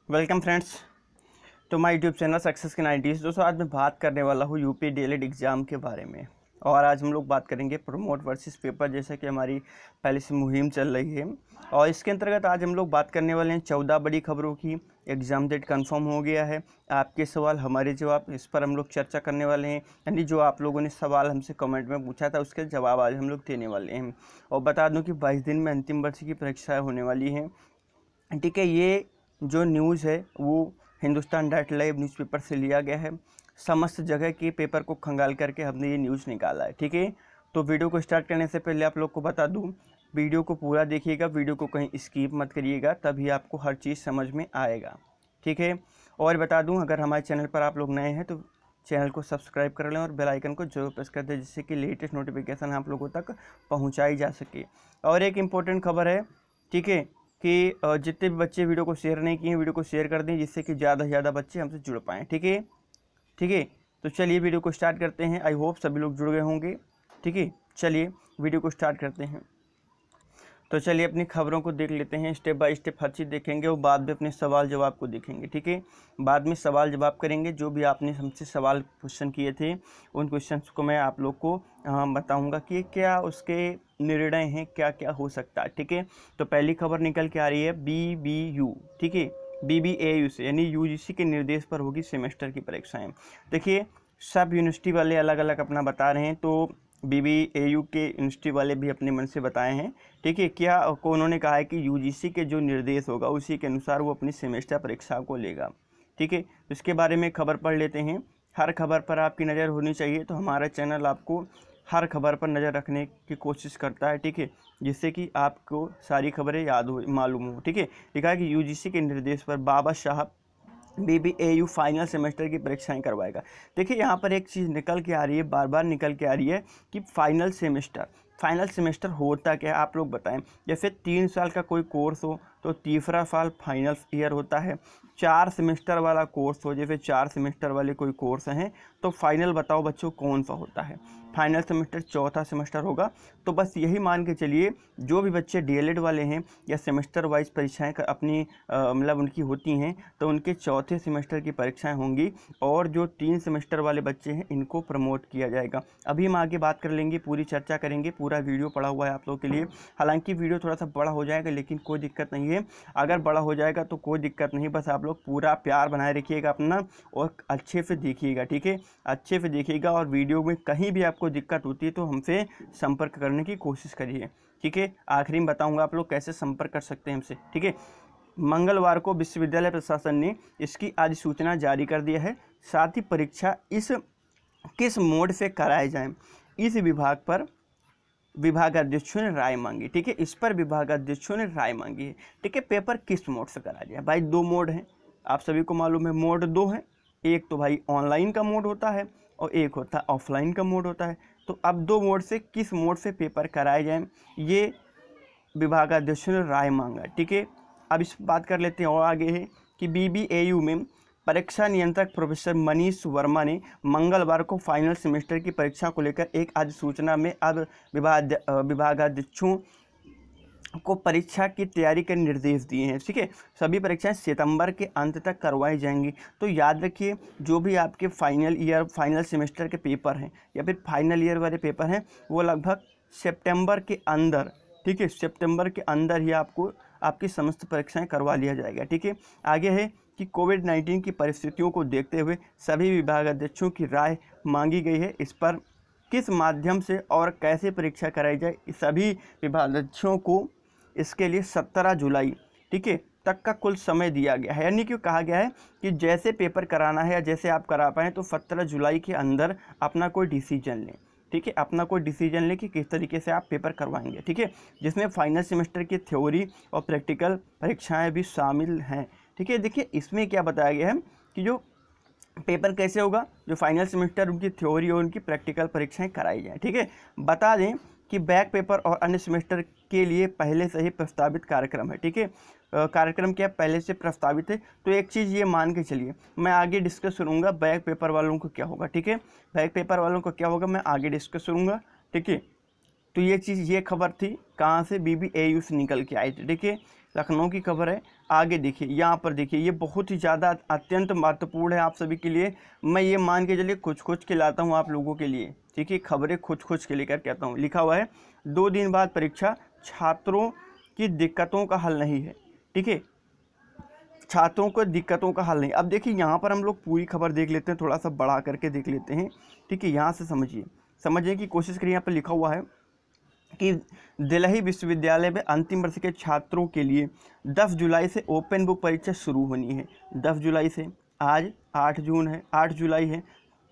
Welcome friends तो my YouTube channel success के 90s। दोस्तों आज मैं बात करने वाला हूँ यूपी डीएलएड एग्ज़ाम के बारे में। और आज हम लोग बात करेंगे प्रमोट वर्सेस पेपर, जैसे कि हमारी पहले से मुहिम चल रही है। और इसके अंतर्गत आज हम लोग बात करने वाले हैं 14 बड़ी खबरों की। एग्ज़ाम डेट कंफर्म हो गया है, आपके सवाल हमारे जवाब, इस पर हम लोग चर्चा करने वाले हैं। यानी जो आप लोगों ने सवाल हमसे कमेंट में पूछा था उसके जवाब आज हम लोग देने वाले हैं। और बता दूँ कि 22 दिन में अंतिम वर्ष की परीक्षाएँ होने वाली हैं। ठीक है, ये जो न्यूज़ है वो हिंदुस्तान डॉट लाइव न्यूज़पेपर से लिया गया है। समस्त जगह के पेपर को खंगाल करके हमने ये न्यूज़ निकाला है। ठीक है, तो वीडियो को स्टार्ट करने से पहले आप लोग को बता दूं, वीडियो को पूरा देखिएगा, वीडियो को कहीं स्किप मत करिएगा, तभी आपको हर चीज़ समझ में आएगा। ठीक है, और बता दूं अगर हमारे चैनल पर आप लोग नए हैं तो चैनल को सब्सक्राइब कर लें और बेल आइकन को जरूर प्रेस कर दें, जिससे कि लेटेस्ट नोटिफिकेशन आप लोगों तक पहुँचाई जा सके। और एक इम्पोर्टेंट खबर है, ठीक है, कि जितने भी बच्चे वीडियो को शेयर नहीं किए हैं वीडियो को शेयर कर दें, जिससे कि ज़्यादा से ज़्यादा बच्चे हमसे जुड़ पाएँ। ठीक है, ठीक है, तो चलिए वीडियो को स्टार्ट करते हैं। आई होप सभी लोग जुड़ गए होंगे। ठीक है, चलिए वीडियो को स्टार्ट करते हैं। तो चलिए अपनी खबरों को देख लेते हैं, स्टेप बाय स्टेप हर चीज़ देखेंगे और बाद में अपने सवाल जवाब को देखेंगे। ठीक है, बाद में सवाल जवाब करेंगे। जो भी आपने हमसे सवाल क्वेश्चन किए थे उन क्वेश्चंस को मैं आप लोग को बताऊंगा कि क्या उसके निर्णय हैं, क्या क्या हो सकता है। ठीक है, तो पहली खबर निकल के आ रही है BBU, ठीक है, BBAU से, यानी UGC के निर्देश पर होगी सेमेस्टर की परीक्षाएँ। देखिए सब यूनिवर्सिटी वाले अलग अलग अपना बता रहे हैं, तो BBAU के यूनिवर्सिटी वाले भी अपने मन से बताए हैं। ठीक है, क्या को उन्होंने कहा है कि UGC के जो निर्देश होगा उसी के अनुसार वो अपनी सेमेस्टर परीक्षा को लेगा। ठीक है, तो इसके बारे में खबर पढ़ लेते हैं। हर खबर पर आपकी नज़र होनी चाहिए, तो हमारा चैनल आपको हर खबर पर नज़र रखने की कोशिश करता है। ठीक है, जिससे कि आपको सारी खबरें याद हो, मालूम हो। ठीक है, लिखा है कि UGC के निर्देश पर बाबा साहब BBAU फाइनल सेमेस्टर की परीक्षाएं करवाएगा। देखिए यहाँ पर एक चीज़ निकल के आ रही है, बार बार निकल के आ रही है कि फाइनल सेमेस्टर होता क्या है, आप लोग बताएं। जैसे 3 साल का कोई कोर्स हो तो तीसरा साल फाइनल ईयर होता है। 4 सेमेस्टर वाला कोर्स हो, जैसे 4 सेमेस्टर वाले कोई कोर्स हैं, तो फाइनल बताओ बच्चों कौन सा होता है। फाइनल सेमेस्टर चौथा सेमेस्टर होगा। तो बस यही मान के चलिए जो भी बच्चे डीएलएड वाले हैं या सेमेस्टर वाइज परीक्षाएं अपनी मतलब उनकी होती हैं, तो उनके चौथे सेमेस्टर की परीक्षाएं होंगी। और जो 3 सेमेस्टर वाले बच्चे हैं इनको प्रमोट किया जाएगा। अभी हम आगे बात कर लेंगे, पूरी चर्चा करेंगे, पूरा वीडियो पड़ा हुआ है आप लोगों के लिए। हालांकि वीडियो थोड़ा सा बड़ा हो जाएगा लेकिन कोई दिक्कत नहीं है। अगर बड़ा हो जाएगा तो कोई दिक्कत नहीं, बस आप लोग पूरा प्यार बनाए रखिएगा अपना और अच्छे से देखिएगा। ठीक है, अच्छे से देखिएगा, और वीडियो में कहीं भी आपको दिक्कत होती है तो हमसे संपर्क करने की कोशिश करिए। ठीक है, आखिरी में बताऊंगा आप लोग कैसे संपर्क कर सकते हैं हमसे। ठीक है, मंगलवार को विश्वविद्यालय प्रशासन ने इसकी अधिसूचना जारी कर दिया है। साथ ही परीक्षा किस मोड से कराए जाएं, इस विभाग पर विभागाध्यक्षों ने राय मांगी। ठीक है, इस पर विभागाध्यक्षों ने राय मांगी है। ठीक है, पेपर किस मोड से कराया जाए। भाई 2 मोड हैं, आप सभी को मालूम है, मोड 2 है। एक तो भाई ऑनलाइन का मोड होता है और एक होता है ऑफलाइन का मोड होता है। तो अब 2 मोड से किस मोड से पेपर कराए जाएं, ये विभागाध्यक्षों ने राय मांगा। ठीक है, अब इस बात कर लेते हैं और आगे है कि BBAU में परीक्षा नियंत्रक प्रोफेसर मनीष वर्मा ने मंगलवार को फाइनल सेमेस्टर की परीक्षा को लेकर एक अधिसूचना में अब विभागाध्यक्षों को परीक्षा की तैयारी के निर्देश दिए हैं। ठीक है, सभी परीक्षाएं सितंबर के अंत तक करवाई जाएंगी। तो याद रखिए जो भी आपके फाइनल सेमेस्टर के पेपर हैं या फिर फाइनल ईयर वाले पेपर हैं वो लगभग सितंबर के अंदर, ठीक है, सितंबर के अंदर ही आपको आपकी समस्त परीक्षाएं करवा लिया जाएगा। ठीक है, आगे है कि कोविड-19 की परिस्थितियों को देखते हुए सभी विभागाध्यक्षों की राय मांगी गई है। इस पर किस माध्यम से और कैसे परीक्षा कराई जाए, सभी विभागाध्यक्षों को इसके लिए 17 जुलाई, ठीक है, तक का कुल समय दिया गया है। यानी कि कहा गया है कि जैसे पेपर कराना है या जैसे आप करा पाएँ तो 17 जुलाई के अंदर अपना कोई डिसीजन लें। ठीक है, अपना कोई डिसीजन लें कि किस तरीके से आप पेपर करवाएंगे। ठीक है, जिसमें फाइनल सेमेस्टर की थ्योरी और प्रैक्टिकल परीक्षाएं भी शामिल हैं। ठीक है, देखिए इसमें क्या बताया गया है कि जो पेपर कैसे होगा, जो फाइनल सेमेस्टर उनकी थ्योरी और उनकी प्रैक्टिकल परीक्षाएं कराई जाएँ। ठीक है, बता दें कि बैक पेपर और अन्य सेमेस्टर के लिए पहले से ही प्रस्तावित कार्यक्रम है। ठीक है, कार्यक्रम क्या पहले से प्रस्तावित है। तो एक चीज़ ये मान के चलिए, मैं आगे डिस्कस करूँगा बैक पेपर वालों को क्या होगा। ठीक है, बैक पेपर वालों को क्या होगा मैं आगे डिस्कस करूँगा। ठीक है, तो ये चीज़, ये खबर थी कहाँ से, BBAU से निकल के आई थी। ठीक है, लखनऊ की खबर है। आगे देखिए, यहाँ पर देखिए, ये बहुत ही ज़्यादा अत्यंत महत्वपूर्ण है आप सभी के लिए। मैं ये मान के चलिए कुछ के लाता हूँ आप लोगों के लिए, ठीक है, खबरें कुछ के लेकर कहता हूँ। लिखा हुआ है 2 दिन बाद परीक्षा, छात्रों की दिक्कतों का हल नहीं है, ठीक है, छात्रों को दिक्कतों का हल नहीं। अब देखिए यहाँ पर हम लोग पूरी खबर देख लेते हैं, थोड़ा सा बढ़ा करके देख लेते हैं, ठीक है। यहाँ से समझने की कोशिश करिए। यहाँ पर लिखा हुआ है कि दिल्ली विश्वविद्यालय में अंतिम वर्ष के छात्रों के लिए 10 जुलाई से ओपन बुक परीक्षा शुरू होनी है। 10 जुलाई से, आज 8 जून है, 8 जुलाई है,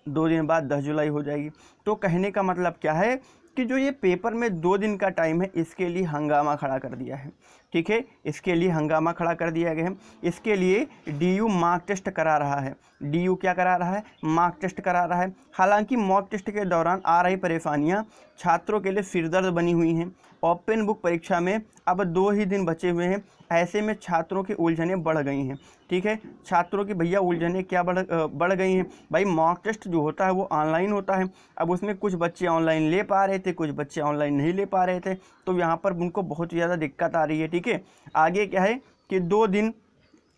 2 दिन बाद 10 जुलाई हो जाएगी। तो कहने का मतलब क्या है कि जो ये पेपर में 2 दिन का टाइम है, इसके लिए हंगामा खड़ा कर दिया है, ठीक है, इसके लिए हंगामा खड़ा कर दिया गया है। इसके लिए डीयू मार्क टेस्ट करा रहा है। डीयू क्या करा रहा है? मार्क टेस्ट करा रहा है। हालांकि मॉक टेस्ट के दौरान आ रही परेशानियां छात्रों के लिए सिरदर्द बनी हुई हैं। ओपन बुक परीक्षा में अब 2 ही दिन बचे हुए हैं, ऐसे में छात्रों की उलझनें बढ़ गई हैं, ठीक है। छात्रों की भैया उलझनें क्या बढ़ गई हैं भाई? मॉक टेस्ट जो होता है वो ऑनलाइन होता है। अब उसमें कुछ बच्चे ऑनलाइन ले पा रहे थे, कुछ बच्चे ऑनलाइन नहीं ले पा रहे थे, तो यहाँ पर उनको बहुत ज़्यादा दिक्कत आ रही है, ठीक है। आगे क्या है कि 2 दिन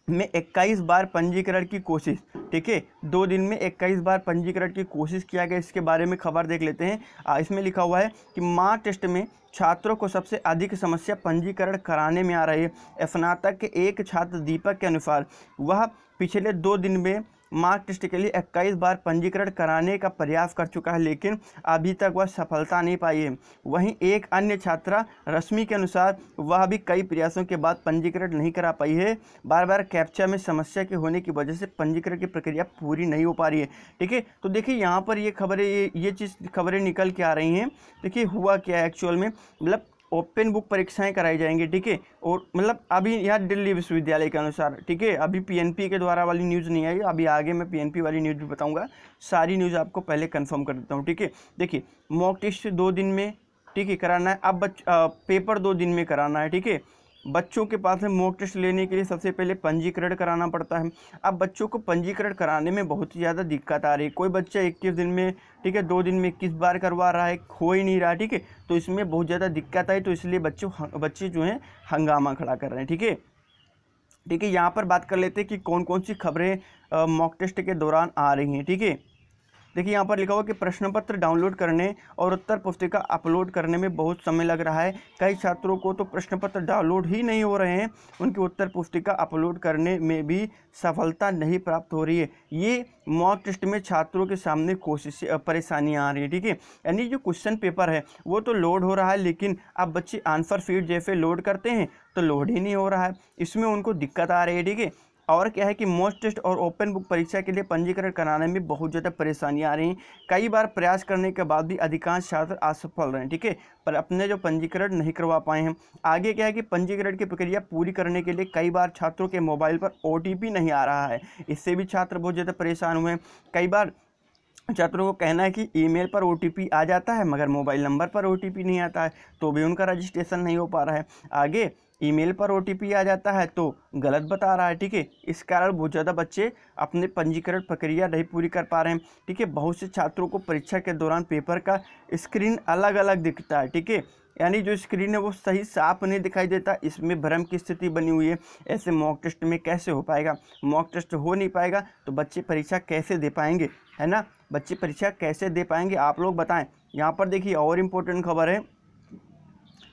में 21 बार पंजीकरण की कोशिश, ठीक है, 2 दिन में 21 बार पंजीकरण की कोशिश किया गया। इसके बारे में खबर देख लेते हैं। इसमें लिखा हुआ है कि मॉक टेस्ट में छात्रों को सबसे अधिक समस्या पंजीकरण कराने में आ रही है। स्नातक के एक छात्र दीपक के अनुसार वह पिछले 2 दिन में मॉक टेस्ट के लिए 21 बार पंजीकरण कराने का प्रयास कर चुका है, लेकिन अभी तक वह सफलता नहीं पाई है। वहीं एक अन्य छात्रा रश्मि के अनुसार वह भी कई प्रयासों के बाद पंजीकरण नहीं करा पाई है। बार बार कैप्चा में समस्या के होने की वजह से पंजीकरण की प्रक्रिया पूरी नहीं हो पा रही है, ठीक है। तो देखिए यहाँ पर ये खबरें ये चीज़ खबरें निकल के आ रही हैं। देखिए हुआ क्या है एक्चुअल में, मतलब ओपन बुक परीक्षाएं कराई जाएंगी, ठीक है। और मतलब अभी यहाँ दिल्ली विश्वविद्यालय के अनुसार, ठीक है, अभी पीएनपी के द्वारा वाली न्यूज़ नहीं आई, अभी आगे मैं पीएनपी वाली न्यूज़ भी बताऊंगा। सारी न्यूज़ आपको पहले कंफर्म कर देता हूँ, ठीक है। देखिए मॉक टेस्ट 2 दिन में, ठीक है, कराना है। अब पेपर 2 दिन में कराना है, ठीक है। बच्चों के पास में मॉक टेस्ट लेने के लिए सबसे पहले पंजीकरण कराना पड़ता है। अब बच्चों को पंजीकरण कराने में बहुत ही ज़्यादा दिक्कत आ रही है। कोई बच्चा 21 दिन में, ठीक है, 2 दिन में 21 बार करवा रहा है, हो ही नहीं रहा, ठीक है। तो इसमें बहुत ज़्यादा दिक्कत आई, तो इसलिए बच्चे जो हैं हंगामा खड़ा कर रहे हैं, ठीक है। ठीक है, यहाँ पर बात कर लेते हैं कि कौन कौन सी खबरें मॉक टेस्ट के दौरान आ रही हैं, ठीक है। देखिए यहाँ पर लिखा हुआ कि प्रश्न पत्र डाउनलोड करने और उत्तर पुस्तिका अपलोड करने में बहुत समय लग रहा है। कई छात्रों को तो प्रश्न पत्र डाउनलोड ही नहीं हो रहे हैं, उनकी उत्तर पुस्तिका अपलोड करने में भी सफलता नहीं प्राप्त हो रही है। ये मॉक टेस्ट में छात्रों के सामने परेशानियाँ आ रही है, ठीक है। यानी जो क्वेश्चन पेपर है वो तो लोड हो रहा है, लेकिन अब बच्चे आंसर शीट जैसे लोड करते हैं तो लोड ही नहीं हो रहा है, इसमें उनको दिक्कत आ रही है, ठीक है। और क्या है कि मॉक टेस्ट और ओपन बुक परीक्षा के लिए पंजीकरण कराने में बहुत ज़्यादा परेशानियां आ रही हैं। कई बार प्रयास करने के बाद भी अधिकांश छात्र असफल रहे हैं, ठीक है, पर अपने जो पंजीकरण नहीं करवा पाए हैं। आगे क्या है कि पंजीकरण की प्रक्रिया पूरी करने के लिए कई बार छात्रों के मोबाइल पर OTP नहीं आ रहा है, इससे भी छात्र बहुत ज़्यादा परेशान हुए हैं। कई बार छात्रों को कहना है कि ईमेल पर OTP आ जाता है, मगर मोबाइल नंबर पर OTP नहीं आता है, तो भी उनका रजिस्ट्रेशन नहीं हो पा रहा है। आगे ईमेल पर OTP आ जाता है तो गलत बता रहा है, ठीक है। इस कारण बहुत ज़्यादा बच्चे अपने पंजीकरण प्रक्रिया नहीं पूरी कर पा रहे हैं, ठीक है। बहुत से छात्रों को परीक्षा के दौरान पेपर का स्क्रीन अलग अलग दिखता है, ठीक है, यानी जो स्क्रीन है वो सही साफ नहीं दिखाई देता, इसमें भ्रम की स्थिति बनी हुई है। ऐसे मॉक टेस्ट में कैसे हो पाएगा? मॉक टेस्ट हो नहीं पाएगा तो बच्चे परीक्षा कैसे दे पाएंगे, है ना? बच्चे परीक्षा कैसे दे पाएंगे, आप लोग बताएं। यहाँ पर देखिए और इम्पोर्टेंट खबर है,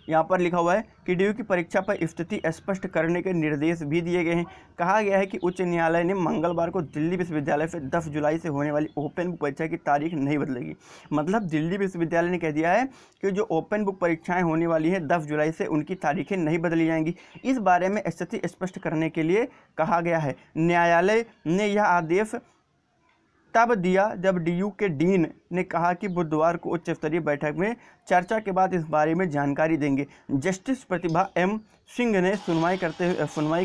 यहाँ पर लिखा हुआ है कि DU की परीक्षा पर स्थिति स्पष्ट करने के निर्देश भी दिए गए हैं। कहा गया है कि उच्च न्यायालय ने मंगलवार को दिल्ली विश्वविद्यालय से 10 जुलाई से होने वाली ओपन बुक परीक्षा की तारीख नहीं बदलेगी। मतलब दिल्ली विश्वविद्यालय ने कह दिया है कि जो ओपन बुक परीक्षाएं होने वाली हैं 10 जुलाई से, उनकी तारीखें नहीं बदली जाएंगी। इस बारे में स्थिति स्पष्ट करने के लिए कहा गया है। न्यायालय ने यह आदेश तब दिया जब DU के डीन ने कहा कि बुधवार को उच्च स्तरीय बैठक में चर्चा के बाद इस बारे में जानकारी देंगे। जस्टिस प्रतिभा M सिंह ने सुनवाई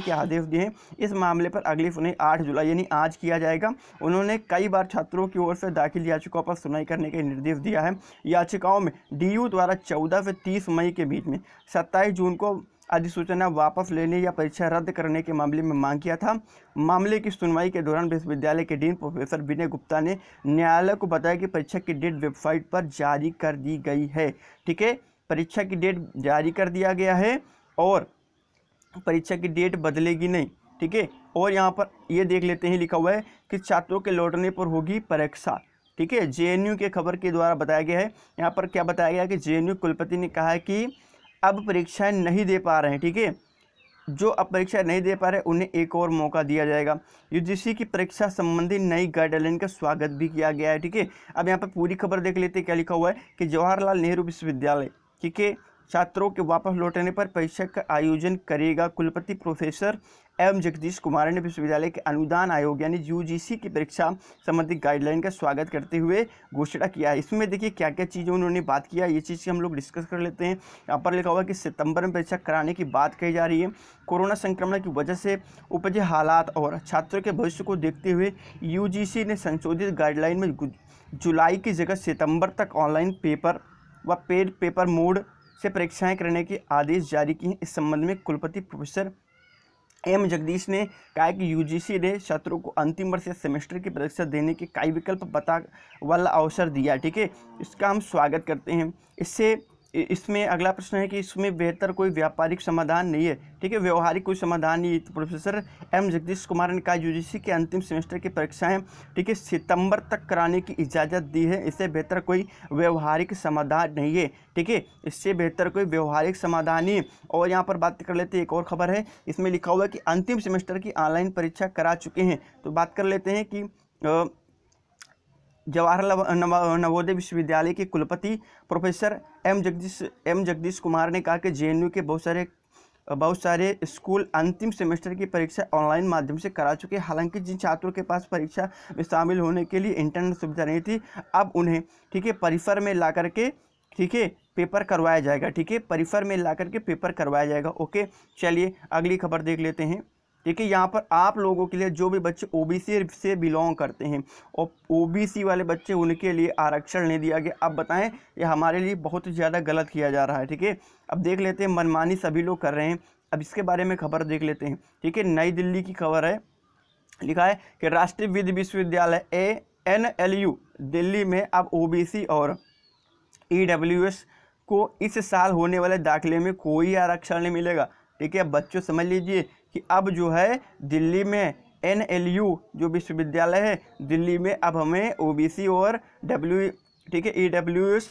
के आदेश दिए हैं। इस मामले पर अगली सुनवाई 8 जुलाई यानी आज किया जाएगा। उन्होंने कई बार छात्रों की ओर से दाखिल याचिकाओं पर सुनवाई करने का निर्देश दिया है। याचिकाओं में DU द्वारा 14 से 30 मई के बीच में 27 जून को अधिसूचना वापस लेने या परीक्षा रद्द करने के मामले में मांग किया था। मामले की सुनवाई के दौरान विश्वविद्यालय के डीन प्रोफेसर विनय गुप्ता ने न्यायालय को बताया कि परीक्षा की डेट वेबसाइट पर जारी कर दी गई है, ठीक है। परीक्षा की डेट जारी कर दिया गया है और परीक्षा की डेट बदलेगी नहीं, ठीक है। और यहाँ पर ये देख लेते हैं, लिखा हुआ है कि छात्रों के लौटने पर होगी परीक्षा, ठीक है। जेएनयू के खबर के द्वारा बताया गया है। यहाँ पर क्या बताया गया कि जेएनयू कुलपति ने कहा है कि अब परीक्षाएं नहीं दे पा रहे हैं, ठीक है, जो अब परीक्षा नहीं दे पा रहे उन्हें एक और मौका दिया जाएगा। यूजीसी की परीक्षा संबंधी नई गाइडलाइन का स्वागत भी किया गया है, ठीक है। अब यहाँ पर पूरी खबर देख लेते हैं, क्या लिखा हुआ है कि जवाहरलाल नेहरू विश्वविद्यालय, ठीक है, छात्रों के वापस लौटने पर परीक्षा का आयोजन करेगा। कुलपति प्रोफेसर एम जगदीश कुमार ने विश्वविद्यालय के अनुदान आयोग यानी यूजीसी की परीक्षा संबंधी गाइडलाइन का स्वागत करते हुए घोषणा किया है। इसमें देखिए क्या क्या चीज़ें उन्होंने बात किया, ये चीज़ हम लोग डिस्कस कर लेते हैं। यहाँ पर लिखा हुआ है कि सितंबर में परीक्षा कराने की बात कही जा रही है। कोरोना संक्रमण की वजह से उपजे हालात और छात्रों के भविष्य को देखते हुए यूजीसी ने संशोधित गाइडलाइन में जुलाई की जगह सितंबर तक ऑनलाइन पेपर व पेड पेपर मोड से परीक्षाएं करने के आदेश जारी किए हैं। इस संबंध में कुलपति प्रोफेसर एम जगदीश ने कहा कि यूजीसी ने छात्रों को अंतिम वर्ष या सेमेस्टर की परीक्षा देने के कई विकल्प बता वाला अवसर दिया, ठीक है, इसका हम स्वागत करते हैं। इसमें अगला प्रश्न है कि इसमें बेहतर कोई व्यापारिक समाधान नहीं है, ठीक है, व्यवहारिक कोई समाधान नहीं है। तो प्रोफेसर एम जगदीश कुमार ने कहा यूजीसी के अंतिम सेमेस्टर की परीक्षाएं, ठीक है, सितंबर तक कराने की इजाज़त दी है। इससे बेहतर कोई व्यवहारिक समाधान नहीं है, ठीक है, इससे बेहतर कोई व्यवहारिक समाधान नहीं है। और यहाँ पर बात कर लेते हैं, एक और खबर है, इसमें लिखा हुआ है कि अंतिम सेमेस्टर की ऑनलाइन परीक्षा करा चुके हैं। तो बात कर लेते हैं कि जवाहरलाल नवोदय विश्वविद्यालय के कुलपति प्रोफेसर एम जगदीश कुमार ने कहा कि जेएनयू के बहुत सारे स्कूल अंतिम सेमेस्टर की परीक्षा ऑनलाइन माध्यम से करा चुके हैं। हालांकि जिन छात्रों के पास परीक्षा में शामिल होने के लिए इंटरनेट सुविधा नहीं थी, अब उन्हें, ठीक है, परिसर में ला करके, ठीक है, पेपर करवाया जाएगा, ठीक है, परिसर में ला करके पेपर करवाया जाएगा। ओके, चलिए अगली खबर देख लेते हैं, ठीक है। यहाँ पर आप लोगों के लिए जो भी बच्चे ओबीसी से बिलोंग करते हैं और ओबीसी वाले बच्चे, उनके लिए आरक्षण नहीं दिया गया। अब बताएं, ये हमारे लिए बहुत ज़्यादा गलत किया जा रहा है, ठीक है। अब देख लेते हैं, मनमानी सभी लोग कर रहे हैं। अब इसके बारे में खबर देख लेते हैं, ठीक है। नई दिल्ली की खबर है, लिखा है कि राष्ट्रीय विधि विश्वविद्यालय ANLU दिल्ली में अब ओबीसी और EWS को इस साल होने वाले दाखिले में कोई आरक्षण नहीं मिलेगा, ठीक है। बच्चों समझ लीजिए कि अब जो है दिल्ली में NLU जो विश्वविद्यालय है दिल्ली में, अब हमें ओबीसी और ठीक है, EWS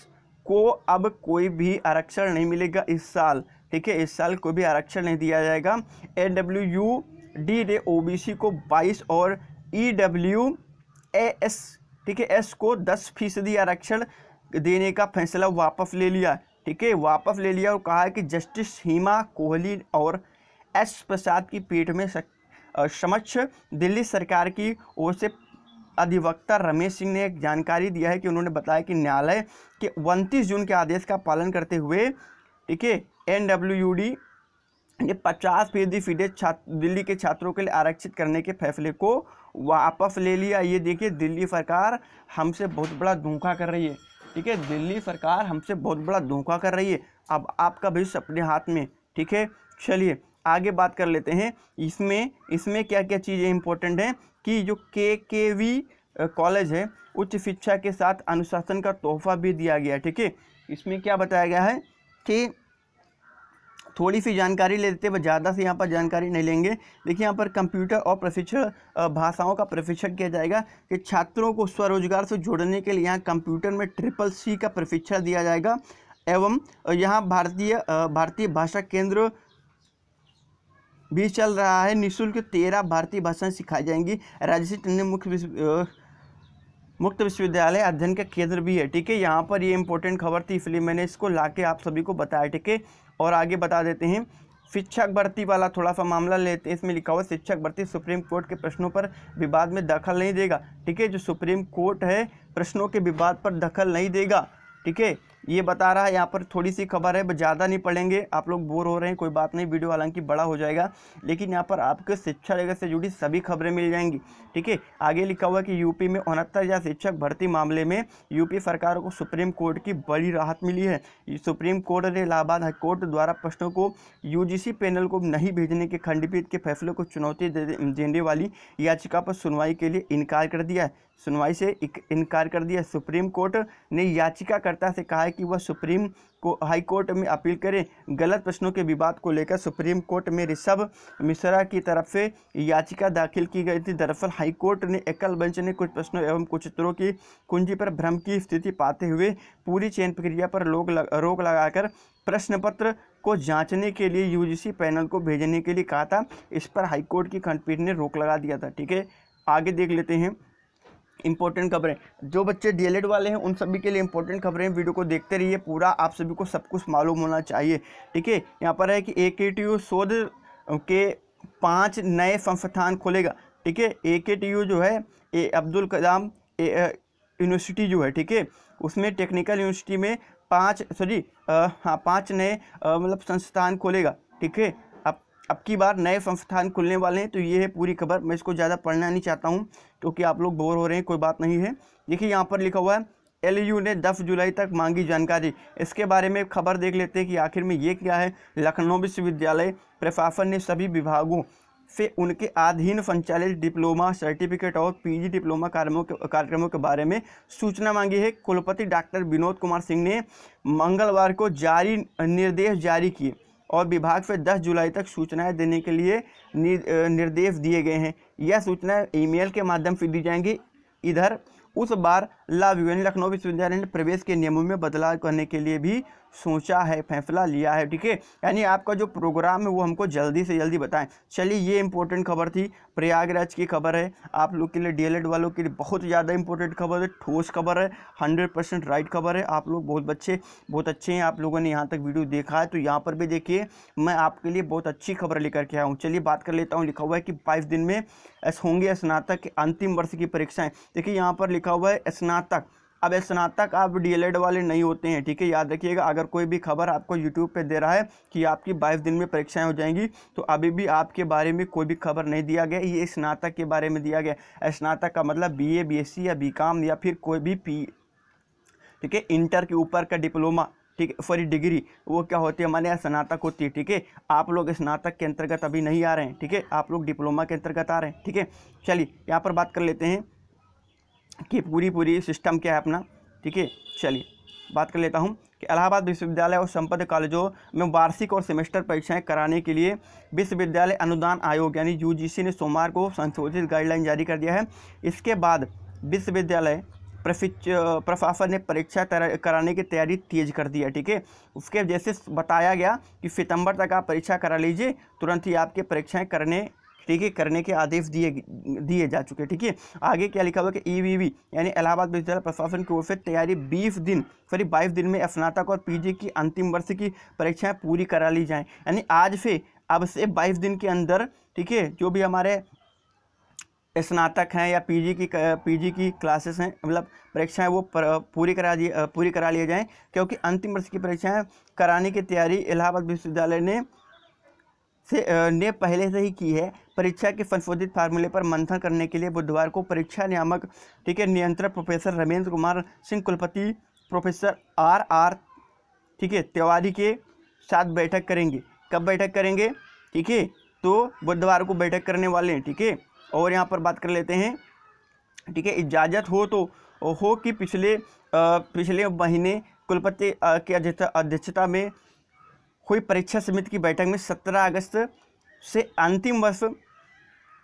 को अब कोई भी आरक्षण नहीं मिलेगा इस साल, ठीक है, इस साल कोई भी आरक्षण नहीं दिया जाएगा। NWUD ने ओबीसी को 22 और EWS, ठीक है, S को 10% आरक्षण देने का फैसला वापस ले लिया, ठीक है, वापस ले लिया और कहा है कि जस्टिस हिमा कोहली और S प्रसाद की पीठ में समक्ष दिल्ली सरकार की ओर से अधिवक्ता रमेश सिंह ने एक जानकारी दिया है कि उन्होंने बताया कि न्यायालय के 29 जून के आदेश का पालन करते हुए, ठीक है, NWUD ने 50% फीस दिल्ली के छात्रों के लिए आरक्षित करने के फैसले को वापस ले लिया। ये देखिए, दिल्ली सरकार हमसे बहुत बड़ा धोखा कर रही है, ठीक है, दिल्ली सरकार हमसे बहुत बड़ा धोखा कर रही है। अब आपका भविष्य अपने हाथ में, ठीक है। चलिए आगे बात कर लेते हैं, इसमें क्या क्या चीज़ें इंपॉर्टेंट हैं कि जो KKV कॉलेज है, उच्च शिक्षा के साथ अनुशासन का तोहफा भी दिया गया, ठीक है। इसमें क्या बताया गया है कि थोड़ी सी जानकारी ले लेते हैं, ज़्यादा से यहाँ पर जानकारी नहीं लेंगे। देखिए यहाँ पर कंप्यूटर और प्रशिक्षण भाषाओं का प्रशिक्षण किया जाएगा कि छात्रों को स्वरोजगार से जोड़ने के लिए यहाँ कंप्यूटर में CCC का प्रशिक्षण दिया जाएगा। एवं यहाँ भारतीय भाषा केंद्र भी चल रहा है। निःशुल्क 13 भारतीय भाषाएं सिखाई जाएंगी। राजसी टंडन मुक्त विश्वविद्यालय अध्ययन का केंद्र भी है, ठीक है। यहाँ पर ये इंपॉर्टेंट खबर थी, इसलिए मैंने इसको लाके आप सभी को बताया, ठीक है। और आगे बता देते हैं, शिक्षक भर्ती वाला थोड़ा सा मामला लेते हैं। इसमें लिखा हुआ शिक्षक भर्ती सुप्रीम कोर्ट के प्रश्नों पर विवाद में दखल नहीं देगा, ठीक है। जो सुप्रीम कोर्ट है प्रश्नों के विवाद पर दखल नहीं देगा, ठीक है, ये बता रहा है। यहाँ पर थोड़ी सी खबर है, ज़्यादा नहीं पढ़ेंगे, आप लोग बोर हो रहे हैं, कोई बात नहीं, वीडियो हालांकि बड़ा हो जाएगा, लेकिन यहाँ पर आपके शिक्षा जगत से जुड़ी सभी खबरें मिल जाएंगी, ठीक है। आगे लिखा हुआ कि यूपी में 69,000 शिक्षक भर्ती मामले में यूपी सरकार को सुप्रीम कोर्ट की बड़ी राहत मिली है। सुप्रीम कोर्ट ने इलाहाबाद हाईकोर्ट द्वारा प्रश्नों को यूजीसी पैनल को नहीं भेजने के खंडपीठ के फैसले को चुनौती देने वाली याचिका पर सुनवाई के लिए इनकार कर दिया है। सुनवाई से इनकार कर दिया। सुप्रीम कोर्ट ने याचिकाकर्ता से कहा है कि वह सुप्रीम को हाई कोर्ट में अपील करें। गलत प्रश्नों के विवाद को लेकर सुप्रीम कोर्ट में ऋषभ मिश्रा की तरफ से याचिका दाखिल की गई थी। दरअसल हाई कोर्ट ने एकल बेंच ने कुछ प्रश्नों एवं कुछ उत्तरों की कुंजी पर भ्रम की स्थिति पाते हुए पूरी चयन प्रक्रिया पर रोक लगाकर प्रश्न पत्र को जांचने के लिए यूजीसी पैनल को भेजने के लिए कहा था। इस पर हाईकोर्ट की खंडपीठ ने रोक लगा दिया था। ठीक है, आगे देख लेते हैं इंपॉर्टेंट खबरें। जो बच्चे डीएलएड वाले हैं उन सभी के लिए इंपॉर्टेंट खबरें, वीडियो को देखते रहिए पूरा, आप सभी को सब कुछ मालूम होना चाहिए। ठीक है, यहाँ पर है कि AKTU शोध के 5 नए संस्थान खोलेगा। ठीक है, AKTU जो है अब्दुल कलाम यूनिवर्सिटी जो है, ठीक है, उसमें टेक्निकल यूनिवर्सिटी में 5 नए मतलब संस्थान खोलेगा। ठीक है, अब की बार नए संस्थान खुलने वाले हैं। तो ये है पूरी खबर। मैं इसको ज़्यादा पढ़ना नहीं चाहता हूँ क्योंकि आप लोग बोर हो रहे हैं, कोई बात नहीं है। देखिए यहाँ पर लिखा हुआ है LU ने 10 जुलाई तक मांगी जानकारी। इसके बारे में खबर देख लेते हैं कि आखिर में ये क्या है। लखनऊ विश्वविद्यालय प्रशासन ने सभी विभागों से उनके अधीन संचालित डिप्लोमा, सर्टिफिकेट और PG डिप्लोमा कार्यक्रमों के बारे में सूचना मांगी है। कुलपति डॉक्टर विनोद कुमार सिंह ने मंगलवार को निर्देश जारी किए और विभाग से 10 जुलाई तक सूचनाएं देने के लिए निर्देश दिए गए हैं। यह सूचनाएं ईमेल के माध्यम से दी जाएंगी। इधर उस बार लखनऊ विश्वविद्यालय ने प्रवेश के नियमों में बदलाव करने के लिए भी सोचा है, फैसला लिया है। ठीक है, यानी आपका जो प्रोग्राम है वो हमको जल्दी से जल्दी बताएं। चलिए, ये इंपॉर्टेंट खबर थी, प्रयागराज की खबर है। आप लोग के लिए, डीएलएड वालों के लिए बहुत ज़्यादा इंपॉर्टेंट खबर है, ठोस खबर है, 100% राइट खबर है। आप लोग बहुत अच्छे हैं, आप लोगों ने यहाँ तक वीडियो देखा है। तो यहाँ पर भी देखिए, मैं आपके लिए बहुत अच्छी खबर लेकर के आया हूँ। चलिए बात कर लेता हूँ। लिखा हुआ है कि 22 दिन में होंगे स्नातक के अंतिम वर्ष की परीक्षाएं। देखिए यहाँ पर लिखा हुआ है स्नातक। अब स्नातक आप डीएलएड वाले नहीं होते हैं। ठीक है, याद रखिएगा। अगर कोई भी खबर आपको यूट्यूब पे दे रहा है कि आपकी 22 दिन में परीक्षाएं हो जाएंगी, तो अभी भी आपके बारे में कोई भी खबर नहीं दिया गया। ये स्नातक के बारे में दिया गया। स्नातक का मतलब BA, BSc या BCom या फिर कोई भी ठीक है, इंटर के ऊपर का डिप्लोमा, ठीक है, सॉरी डिग्री, वो क्या होती है, हमारे यहाँ स्नातक होती है। ठीक है, आप लोग स्नातक के अंतर्गत अभी नहीं आ रहे हैं। ठीक है, आप लोग डिप्लोमा के अंतर्गत आ रहे हैं। ठीक है, चलिए यहाँ पर बात कर लेते हैं कि पूरी सिस्टम क्या है अपना। ठीक है, चलिए बात कर लेता हूं कि इलाहाबाद विश्वविद्यालय और संबद्ध कॉलेजों में वार्षिक और सेमेस्टर परीक्षाएं कराने के लिए विश्वविद्यालय अनुदान आयोग यानी UGC ने सोमवार को संशोधित गाइडलाइन जारी कर दिया है। इसके बाद विश्वविद्यालय प्रशासन ने परीक्षा कराने की तैयारी तेज कर दी है। ठीक है, उसके जैसे बताया गया कि सितंबर तक आप परीक्षा करा लीजिए, तुरंत ही आपके परीक्षाएं करने के आदेश दिए जा चुके। ठीक है, आगे क्या लिखा हुआ कि EVV यानी इलाहाबाद विश्वविद्यालय प्रशासन की ओर से तैयारी 22 दिन में स्नातक और PG की अंतिम वर्ष की परीक्षाएं पूरी करा ली जाएं। यानी अब से 22 दिन के अंदर, ठीक है, जो भी हमारे स्नातक हैं या PG की क्लासेस हैं, मतलब परीक्षाएं, वो पूरी करा लिए जाएं, क्योंकि अंतिम वर्ष की परीक्षाएं कराने की तैयारी इलाहाबाद विश्वविद्यालय ने पहले से ही की है। परीक्षा के संशोधित फार्मूले पर मंथन करने के लिए बुधवार को परीक्षा नियामक, ठीक है, नियंत्रक प्रोफेसर रमेंद्र कुमार सिंह, कुलपति प्रोफेसर RR, ठीक है, तिवारी के साथ बैठक करेंगे। कब बैठक करेंगे? ठीक है, तो बुधवार को बैठक करने वाले हैं। ठीक है, और यहाँ पर बात कर लेते हैं, ठीक है, इजाज़त हो तो हो कि पिछले महीने कुलपति की अध्यक्षता में हुई परीक्षा समिति की बैठक में 17 अगस्त से अंतिम वर्ष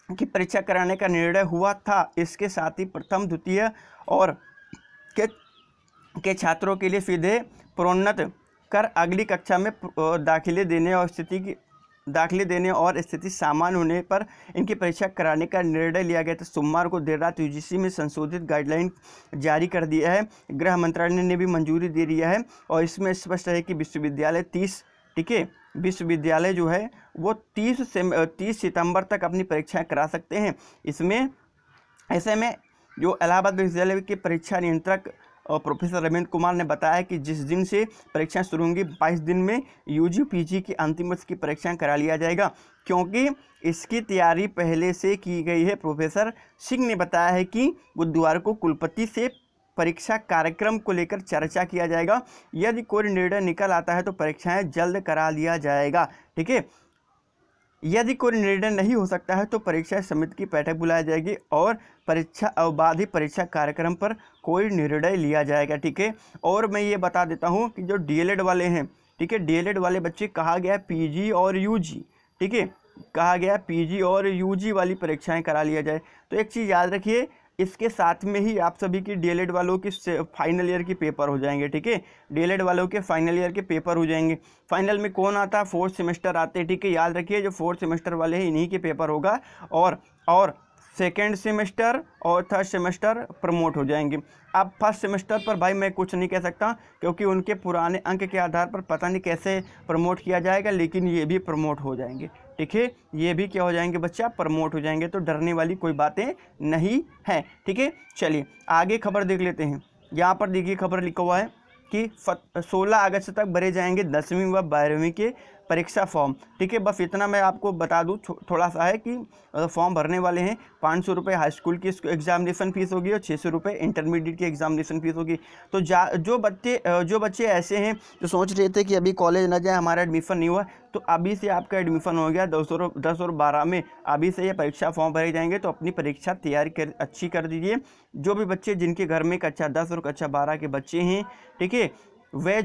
की परीक्षा कराने का निर्णय हुआ था। इसके साथ ही प्रथम, द्वितीय और के छात्रों के लिए सीधे प्रोन्नत कर अगली कक्षा में दाखिले देने और स्थिति सामान्य होने पर इनकी परीक्षा कराने का निर्णय लिया गया था। सोमवार को देर रात UGC में संशोधित गाइडलाइन जारी कर दिया है। गृह मंत्रालय ने भी मंजूरी दे दिया है और इसमें स्पष्ट है कि विश्वविद्यालय विश्वविद्यालय जो है वो 30 सितंबर तक अपनी परीक्षाएं करा सकते हैं। ऐसे में जो इलाहाबाद विश्वविद्यालय के परीक्षा नियंत्रक प्रोफेसर रमेंद्र कुमार ने बताया कि जिस दिन से परीक्षाएं शुरू होंगी, 22 दिन में UG PG की अंतिम वर्ष की परीक्षाएं करा लिया जाएगा, क्योंकि इसकी तैयारी पहले से की गई है। प्रोफेसर सिंह ने बताया है कि बुधवार को कुलपति से परीक्षा कार्यक्रम को लेकर चर्चा किया जाएगा। यदि कोई निर्णय निकल आता है तो परीक्षाएं जल्द करा लिया जाएगा। ठीक है, यदि कोई निर्णय नहीं हो सकता है तो परीक्षा समिति की बैठक बुलाई जाएगी और परीक्षा अवधि परीक्षा कार्यक्रम पर कोई निर्णय लिया जाएगा। ठीक है, और मैं ये बता देता हूँ कि जो डीएलएड वाले हैं, ठीक है, डीएलएड वाले बच्चे कहा गया पीजी और यूजी, ठीक है, कहा गया पीजी और यूजी वाली परीक्षाएं करा लिया जाए। तो एक चीज़ याद रखिए, इसके साथ में ही आप सभी की डीएलएड वालों की फाइनल ईयर के पेपर हो जाएंगे। ठीक है, डीएलएड वालों के फाइनल ईयर के पेपर हो जाएंगे। फाइनल में कौन आता है? फोर्थ सेमेस्टर आते हैं। ठीक है, याद रखिए जो फोर्थ सेमेस्टर वाले हैं इन्हीं के पेपर होगा और सेकेंड सेमेस्टर और थर्ड सेमेस्टर प्रमोट हो जाएंगे। अब फर्स्ट सेमेस्टर पर भाई मैं कुछ नहीं कह सकता क्योंकि उनके पुराने अंक के आधार पर पता नहीं कैसे प्रमोट किया जाएगा, लेकिन ये भी प्रमोट हो जाएंगे। ठीक है, ये भी क्या हो जाएंगे बच्चा? प्रमोट हो जाएंगे। तो डरने वाली कोई बातें नहीं हैं। ठीक है, चलिए आगे खबर देख लेते हैं। यहाँ पर देखिए खबर लिखा हुआ है कि 16 अगस्त तक भरे जाएंगे 10वीं व 12वीं के परीक्षा फॉर्म। ठीक है, बस इतना मैं आपको बता दूं थोड़ा सा है कि फॉर्म भरने वाले हैं। 500 रुपये हाई स्कूल की एग्जामिनेशन फीस होगी और 600 रुपये इंटरमीडिएट की एग्जामिनेशन फीस होगी। तो जो बच्चे ऐसे हैं जो सोच रहे थे कि अभी कॉलेज ना जाए, हमारा एडमिशन नहीं हुआ, तो अभी से आपका एडमिशन हो गया। 10 और 12 में अभी से ये परीक्षा फॉर्म भरे जाएंगे। तो अपनी परीक्षा तैयारी अच्छी कर दीजिए। जो भी बच्चे जिनके घर में कक्षा 10 और कक्षा 12 के बच्चे हैं, ठीक है, वह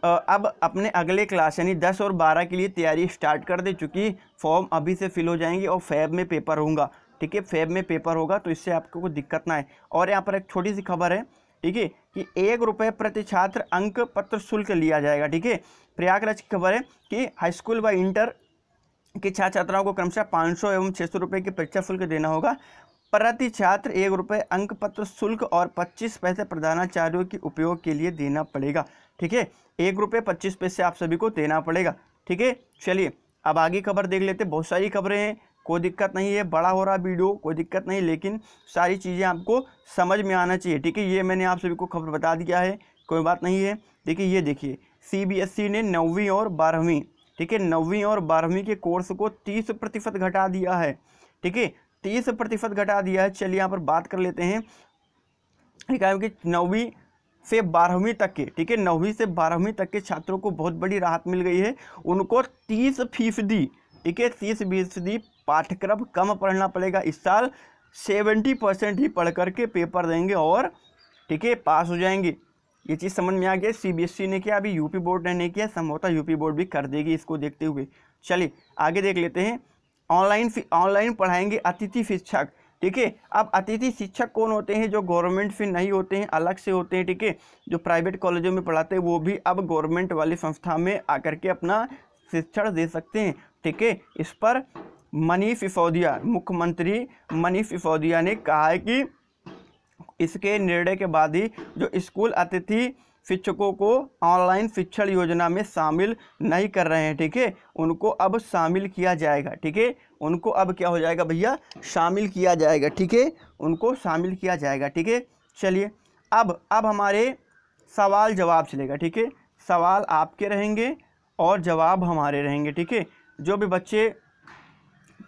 अब अपने अगले क्लास यानी 10 और 12 के लिए तैयारी स्टार्ट कर दे, चूँकि फॉर्म अभी से फिल हो जाएंगे और फेब में पेपर होगा। ठीक है, फेब में पेपर होगा, तो इससे आपको कोई दिक्कत ना है। और यहाँ पर एक छोटी सी खबर है, ठीक है, कि 1 रुपये प्रति छात्र अंक पत्र शुल्क लिया जाएगा। ठीक है, प्रयागराज की खबर है कि हाई स्कूल व इंटर के छात्र छात्राओं को क्रमशः 500 एवं 600 रुपये की परीक्षा शुल्क देना होगा। प्रति छात्र 1 रुपये अंक पत्र शुल्क और 25 पैसे प्रधानाचार्यों के उपयोग के लिए देना पड़ेगा। ठीक है, 1 रुपये 25 पैसे आप सभी को देना पड़ेगा। ठीक है, चलिए अब आगे खबर देख लेते। बहुत सारी खबरें हैं, कोई दिक्कत नहीं है, बड़ा हो रहा वीडियो कोई दिक्कत नहीं, लेकिन सारी चीज़ें आपको समझ में आना चाहिए। ठीक है, ये मैंने आप सभी को खबर बता दिया है, कोई बात नहीं है। देखिए ये देखिए, सीबीएसई ने 9वीं और 12वीं, ठीक है, 9वीं और 12वीं के कोर्स को 30% घटा दिया है। ठीक है, 30% घटा दिया है। चलिए यहाँ पर बात कर लेते हैं कि 9वीं से 12वीं तक के, ठीक है, 9वीं से 12वीं तक के छात्रों को बहुत बड़ी राहत मिल गई है। उनको 30%, ठीक है, 30% पाठ्यक्रम कम पढ़ना पड़ेगा। इस साल 70% ही पढ़ करके पेपर देंगे और ठीक है पास हो जाएंगे। ये चीज़ समझ में आ गया। सीबीएसई ने किया, अभी यूपी बोर्ड ने नहीं किया, संभवतः यूपी बोर्ड भी कर देगी इसको देखते हुए। चलिए आगे देख लेते हैं। ऑनलाइन पढ़ाएंगे अतिथि शिक्षक। ठीक है, अब अतिथि शिक्षक कौन होते हैं? जो गवर्नमेंट से नहीं होते हैं, अलग से होते हैं। ठीक है, जो प्राइवेट कॉलेजों में पढ़ाते हैं वो भी अब गवर्नमेंट वाली संस्था में आकर के अपना शिक्षण दे सकते हैं। ठीक है, इस पर मनीष सिसोदिया, मुख्यमंत्री मनीष सिसोदिया ने कहा है कि इसके निर्णय के बाद ही जो स्कूल अतिथि शिक्षकों को ऑनलाइन शिक्षण योजना में शामिल नहीं कर रहे हैं, ठीक है, उनको अब शामिल किया जाएगा। ठीक है, उनको अब क्या हो जाएगा भैया? शामिल किया जाएगा। ठीक है, उनको शामिल किया जाएगा। ठीक है, चलिए अब हमारे सवाल जवाब चलेगा। ठीक है, सवाल आपके रहेंगे और जवाब हमारे रहेंगे। ठीक है, जो भी बच्चे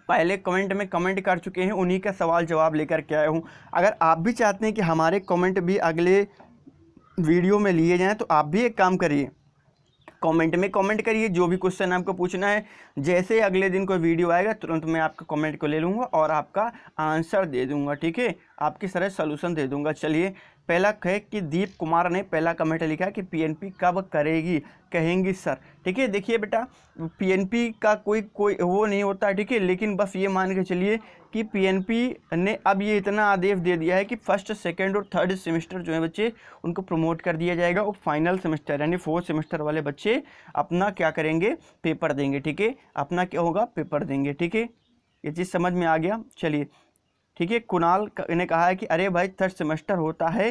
पहले कमेंट में कमेंट कर चुके हैं उन्हीं का सवाल जवाब लेकर के आया हूँ। अगर आप भी चाहते हैं कि हमारे कमेंट भी अगले वीडियो में लिए जाएं तो आप भी एक काम करिए, कमेंट में कमेंट करिए, जो भी क्वेश्चन आपको पूछना है। जैसे अगले दिन कोई वीडियो आएगा तुरंत मैं आपका कमेंट को ले लूँगा और आपका आंसर दे दूँगा। ठीक है, आपकी तरह सोल्यूशन दे दूँगा। चलिए पहला है कि दीप कुमार ने पहला कमेंट लिखा है कि पीएनपी कब कहेंगी सर। ठीक है, देखिए बेटा पीएनपी का कोई वो नहीं होता है। ठीक है, लेकिन बस ये मान के चलिए कि पीएनपी ने अब ये इतना आदेश दे दिया है कि फर्स्ट सेकंड और थर्ड सेमेस्टर जो है बच्चे उनको प्रमोट कर दिया जाएगा और फाइनल सेमेस्टर यानी फोर्थ सेमेस्टर वाले बच्चे अपना क्या करेंगे? पेपर देंगे। ठीक है, अपना क्या होगा? पेपर देंगे। ठीक है, ये चीज़ समझ में आ गया। चलिए ठीक है, कुणाल ने कहा है कि अरे भाई थर्ड सेमेस्टर होता है,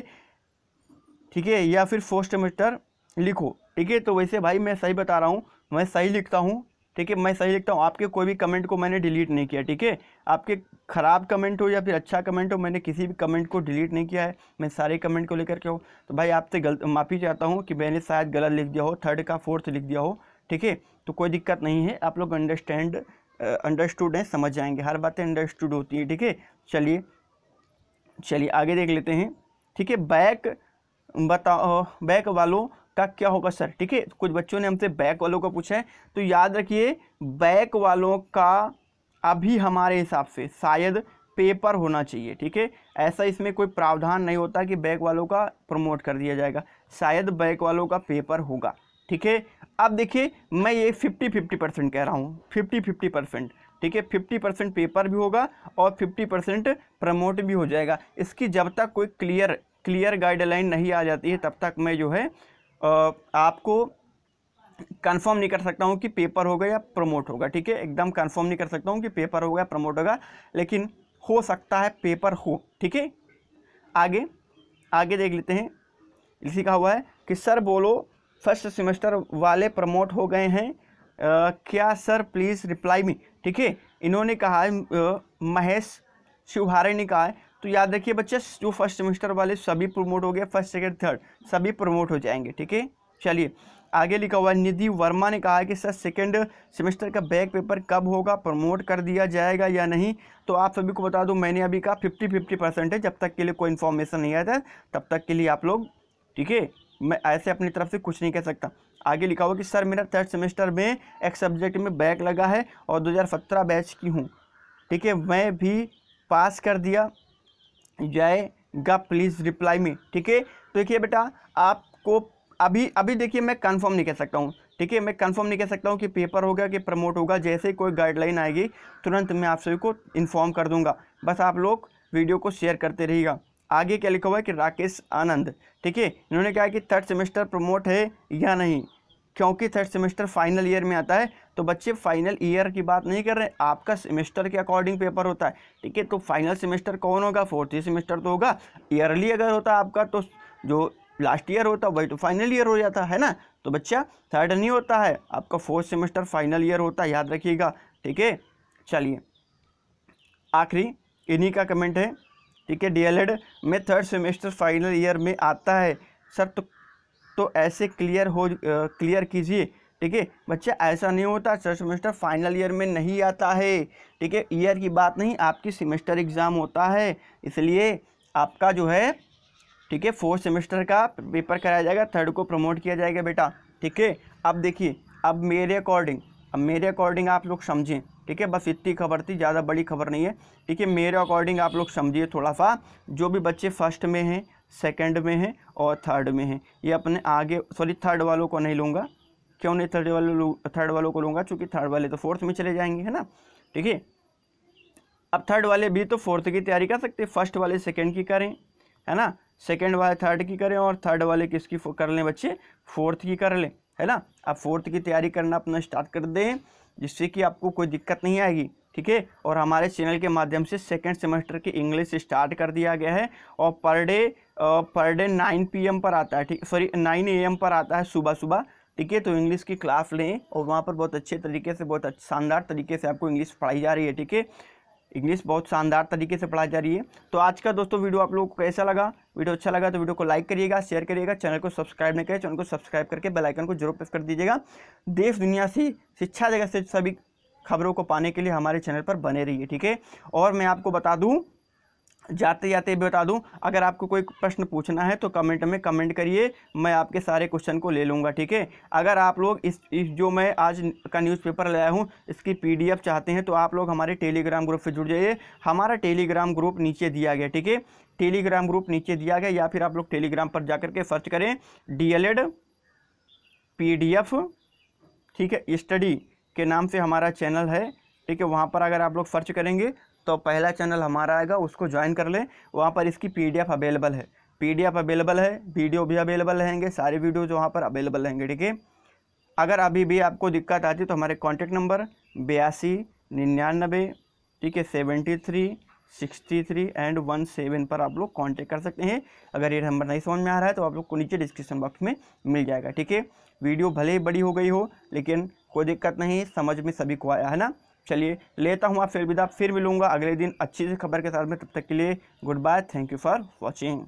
ठीक है, या फिर फोर्थ सेमेस्टर लिखो। ठीक है, तो वैसे भाई मैं सही बता रहा हूँ, मैं सही लिखता हूँ। ठीक है, मैं सही लिखता हूँ, आपके कोई भी कमेंट को मैंने डिलीट नहीं किया। ठीक है, आपके ख़राब कमेंट हो या फिर अच्छा कमेंट हो, मैंने किसी भी कमेंट को डिलीट नहीं किया है, मैं सारे कमेंट को लेकर के हूँ। तो भाई आपसे माफ़ी चाहता हूँ कि मैंने शायद गलत लिख दिया हो, थर्ड का फोर्थ लिख दिया हो। ठीक है, तो कोई दिक्कत नहीं है, आप लोग अंडरस्टूड हैं, समझ जाएंगे, हर बातें अंडरस्टूड होती हैं। ठीक है, चलिए आगे देख लेते हैं। ठीक है, बैक वालों का क्या होगा सर, ठीक है। कुछ बच्चों ने हमसे बैक वालों का पूछा है, तो याद रखिए बैक वालों का अभी हमारे हिसाब से शायद पेपर होना चाहिए, ठीक है। ऐसा इसमें कोई प्रावधान नहीं होता कि बैक वालों का प्रमोट कर दिया जाएगा, शायद बैक वालों का पेपर होगा, ठीक है। अब देखिए मैं ये 50-50% कह रहा हूँ, 50-50%, ठीक है। 50% पेपर भी होगा और 50% प्रमोट भी हो जाएगा। इसकी जब तक कोई क्लियर गाइडलाइन नहीं आ जाती है तब तक मैं जो है आपको कंफर्म नहीं कर सकता हूँ कि पेपर होगा या प्रमोट होगा, ठीक है। एकदम कंफर्म नहीं कर सकता हूँ कि पेपर होगा या प्रमोट होगा, लेकिन हो सकता है पेपर हो, ठीक है। आगे देख लेते हैं। लिखा हुआ है कि सर बोलो फर्स्ट सेमेस्टर वाले प्रमोट हो गए हैं क्या सर, प्लीज़ रिप्लाई मी, ठीक है। इन्होंने कहा है महेश शिवहारे ने कहा है। तो याद रखिए बच्चे जो फर्स्ट सेमेस्टर वाले सभी प्रमोट हो गए, फर्स्ट सेकंड थर्ड सभी प्रमोट हो जाएंगे, ठीक है। चलिए आगे लिखा हुआ है निधि वर्मा ने कहा है कि सर सेकंड सेमेस्टर का बैक पेपर कब होगा, प्रमोट कर दिया जाएगा या नहीं। तो आप सभी को बता दूं मैंने अभी कहा 50-50% है, जब तक के लिए कोई इन्फॉर्मेशन नहीं आता तब तक के लिए आप लोग, ठीक है, मैं ऐसे अपनी तरफ से कुछ नहीं कह सकता। आगे लिखा हुआ कि सर मेरा थर्ड सेमेस्टर में एक सब्जेक्ट में बैक लगा है और 2017 बैच की हूँ, ठीक है, मैं भी पास कर दिया जाएगा, प्लीज़ रिप्लाई में, ठीक है। तो देखिए बेटा आपको अभी देखिए मैं कंफर्म नहीं कह सकता हूँ, ठीक है। मैं कंफर्म नहीं कह सकता हूँ कि पेपर होगा कि प्रमोट होगा। जैसे ही कोई गाइडलाइन आएगी तुरंत मैं आप सभी को इन्फॉर्म कर दूंगा, बस आप लोग वीडियो को शेयर करते रहिएगा। आगे क्या लिखा हुआ है कि राकेश आनंद, ठीक है, इन्होंने कहा कि थर्ड सेमेस्टर प्रमोट है या नहीं, क्योंकि थर्ड सेमेस्टर फाइनल ईयर में आता है। तो बच्चे फाइनल ईयर की बात नहीं कर रहे हैं, आपका सेमेस्टर के अकॉर्डिंग पेपर होता है, ठीक है। तो फाइनल सेमेस्टर कौन होगा, फोर्थ सेमेस्टर तो होगा। ईयरली अगर होता आपका तो जो लास्ट ईयर होता वही तो फाइनल ईयर हो जाता है ना। तो बच्चा थर्ड नहीं होता है, आपका फोर्थ सेमेस्टर फाइनल ईयर होता है, याद रखिएगा, ठीक है। चलिए आखिरी इन्हीं का कमेंट है, ठीक है, डीएलएड में थर्ड सेमेस्टर फाइनल ईयर में आता है सर, तो ऐसे क्लियर कीजिए, ठीक है। बच्चा ऐसा नहीं होता, थर्ड सेमेस्टर फाइनल ईयर में नहीं आता है, ठीक है। ईयर की बात नहीं, आपकी सेमेस्टर एग्ज़ाम होता है, इसलिए आपका जो है, ठीक है, फोर्थ सेमेस्टर का पेपर कराया जाएगा, थर्ड को प्रमोट किया जाएगा बेटा, ठीक है। अब देखिए अब मेरे अकॉर्डिंग आप लोग समझें, ठीक है, बस इतनी खबर थी, ज़्यादा बड़ी खबर नहीं है, ठीक है। मेरे अकॉर्डिंग आप लोग समझिए थोड़ा सा, जो भी बच्चे फर्स्ट में हैं, सेकंड में हैं और थर्ड में हैं, ये अपने आगे, सॉरी थर्ड वालों को नहीं लूँगा, क्यों नहीं थर्ड वालों को लूँगा, चूँकि थर्ड वाले तो फोर्थ में चले जाएंगे, है ना, ठीक है। अब थर्ड वाले भी तो फोर्थ की तैयारी कर सकते, फर्स्ट वाले सेकेंड की करें, है ना, सेकंड वाले थर्ड की करें और थर्ड वाले किसकी कर लें बच्चे, फोर्थ की कर लें, है ना। आप फोर्थ की तैयारी करना अपना स्टार्ट कर दें, जिससे कि आपको कोई दिक्कत नहीं आएगी, ठीक है। और हमारे चैनल के माध्यम से सेकंड सेमेस्टर की इंग्लिश स्टार्ट कर दिया गया है और पर डे 9 PM पर आता है, ठीक, सॉरी 9 AM पर आता है सुबह, ठीक है। तो इंग्लिश की क्लास लें और वहाँ पर बहुत अच्छे तरीके से, बहुत शानदार तरीके से आपको इंग्लिश पढ़ाई जा रही है, ठीक है। इंग्लिश बहुत शानदार तरीके से पढ़ाई जा रही है। तो आज का दोस्तों वीडियो आप लोगों को कैसा लगा, वीडियो अच्छा लगा तो वीडियो को लाइक करिएगा, शेयर करिएगा, चैनल को सब्सक्राइब नहीं करें, चैनल को सब्सक्राइब करके बेल आइकन को जरूर प्रेस कर दीजिएगा। देश दुनिया से, शिक्षा जगत से सभी खबरों को पाने के लिए हमारे चैनल पर बने रहिए, ठीक है। और मैं आपको बता दूँ, जाते जाते भी बता दूं, अगर आपको कोई प्रश्न पूछना है तो कमेंट में कमेंट करिए, मैं आपके सारे क्वेश्चन को ले लूँगा, ठीक है। अगर आप लोग इस जो मैं आज का न्यूज़पेपर लाया हूं इसकी PDF चाहते हैं तो आप लोग हमारे टेलीग्राम ग्रुप से जुड़ जाइए। हमारा टेलीग्राम ग्रुप नीचे दिया गया, ठीक है, टेलीग्राम ग्रुप नीचे दिया गया, या फिर आप लोग टेलीग्राम पर जाकर के सर्च करें DLED PDF, ठीक है, स्टडी के नाम से हमारा चैनल है, ठीक है। वहाँ पर अगर आप लोग सर्च करेंगे तो पहला चैनल हमारा आएगा, उसको ज्वाइन कर लें। वहाँ पर इसकी PDF अवेलेबल है, वीडियो भी अवेलेबल रहेंगे, सारे वीडियोज़ वहाँ पर अवेलेबल रहेंगे, ठीक है। अगर अभी भी आपको दिक्कत आती है तो हमारे कॉन्टैक्ट नंबर 8299, ठीक है, 73 63 एंड 17 पर आप लोग कांटेक्ट कर सकते हैं। अगर ये नंबर नहीं समझ में आ रहा है तो आप लोग को नीचे डिस्क्रिप्शन बॉक्स में मिल जाएगा, ठीक है। वीडियो भले ही बड़ी हो गई हो लेकिन कोई दिक्कत नहीं, समझ में सभी को आया है ना। चलिए लेता हूँ आप फिर विदा, फिर मिलूंगा अगले दिन अच्छी सी खबर के साथ में। तब तक के लिए goodbye, thank you for watching.